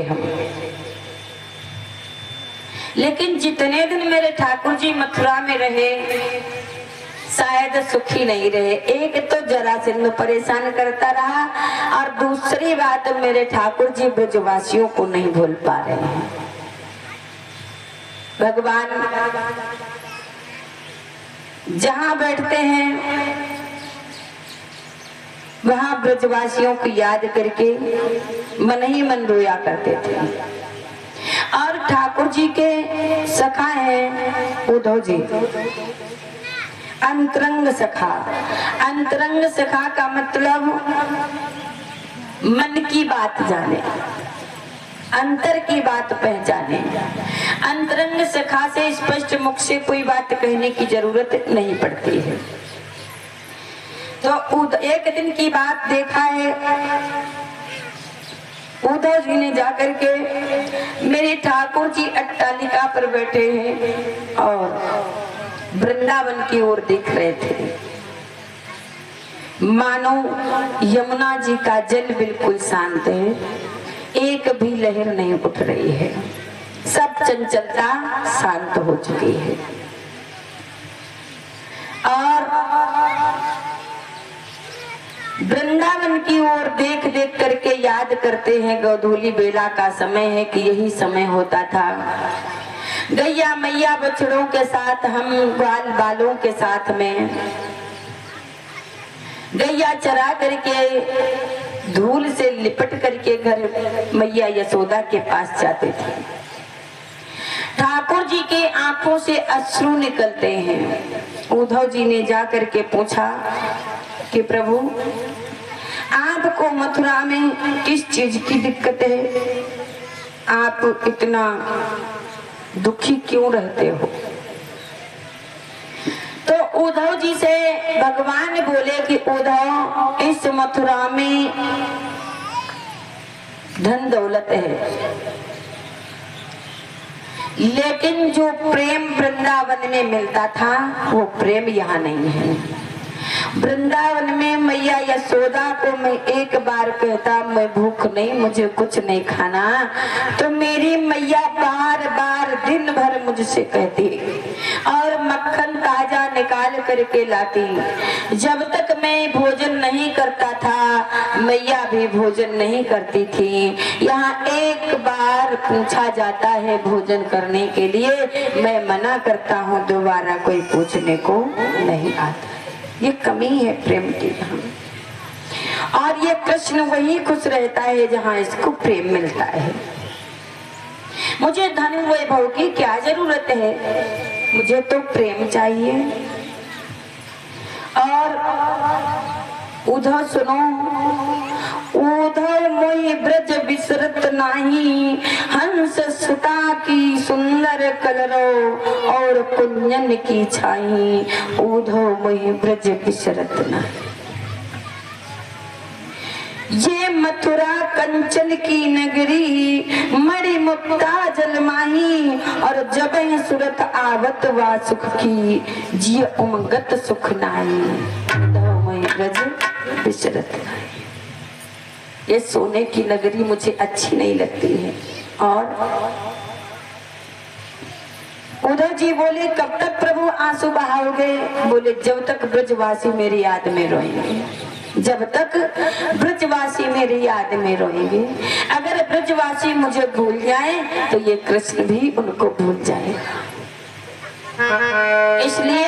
हम। लेकिन जितने दिन मेरे ठाकुर जी मथुरा में रहे शायद सुखी नहीं रहे। एक तो जरासंध परेशान करता रहा और दूसरी बात मेरे ठाकुर जी ब्रजवासियों को नहीं भूल पा रहे हैं। भगवान जहां बैठते हैं वहां ब्रजवासियों को याद करके मन ही मन रोया करते थे। और ठाकुर जी के सखा हैं उद्धव जी, अंतरंग सखा। अंतरंग सखा का मतलब मन की बात जाने, अंतर की बात पहचाने। अंतरंग सखा से स्पष्ट मुख से कोई बात कहने की जरूरत नहीं पड़ती है। तो एक दिन की बात देखा है, उद्धव जी ने जाकर के मेरे ठाकुर जी अट्टालिका पर बैठे हैं और वृंदावन की ओर देख रहे थे। मानो यमुना जी का जल बिल्कुल शांत है, एक भी लहर नहीं उठ रही है, सब चंचलता शांत हो चुकी है। और वृंदावन की ओर देख देख करके याद करते हैं गोधूली बेला का समय है कि यही समय होता था। गैया मैया बछड़ों के साथ हम ग्वाल बालों के साथ में गैया चरा करके धूल से लिपट करके घर मैया यशोदा के पास जाते थे। ठाकुर जी के आंखों से अश्रु निकलते हैं। उद्धव जी ने जाकर के पूछा कि प्रभु आपको मथुरा में किस चीज की दिक्कत है, आप इतना दुखी क्यों रहते हो? तो उद्धव जी से भगवान बोले कि उद्धव, इस मथुरा में धन दौलत है, लेकिन जो प्रेम वृंदावन में मिलता था वो प्रेम यहाँ नहीं है। वृंदावन में मैया यशोदा को मैं एक बार कहता मैं भूख नहीं, मुझे कुछ नहीं खाना, तो मेरी मैया बार बार दिन भर मुझसे कहती और मक्खन ताजा निकाल करके लाती। जब तक मैं भोजन नहीं करता था मैया भी भोजन नहीं करती थी। यहाँ एक बार पूछा जाता है भोजन करने के लिए, मैं मना करता हूँ, दोबारा कोई पूछने को नहीं आता। ये कमी है प्रेम की यहाँ। और ये कृष्ण वही खुश रहता है जहाँ इसको प्रेम मिलता है। मुझे धन वैभव की क्या जरूरत है, मुझे तो प्रेम चाहिए। और उद्धव सुनो, उद्धव मोहि ब्रज बिसरत नाही, हंस सुता की सुंदर कलरो और कुंजन की छाई, उद्धव मोहि ब्रज बिसरत नाही। ये मथुरा कंचन की नगरी, मणि मुक्ता जलमाही, और जब सूरत आवत वा सुख की, जिय उमगत सुख नाई, उद्धव मोहि ब्रज बिसरत नाही। ये सोने की नगरी मुझे अच्छी नहीं लगती है। और उद्धव जी बोले कब तक प्रभु आंसू बहाओगे? बोले जब तक ब्रजवासी मेरी याद में रोएंगे, जब तक ब्रजवासी मेरी याद में रोएंगे। अगर ब्रजवासी मुझे भूल जाए तो ये कृष्ण भी उनको भूल जाएगा। इसलिए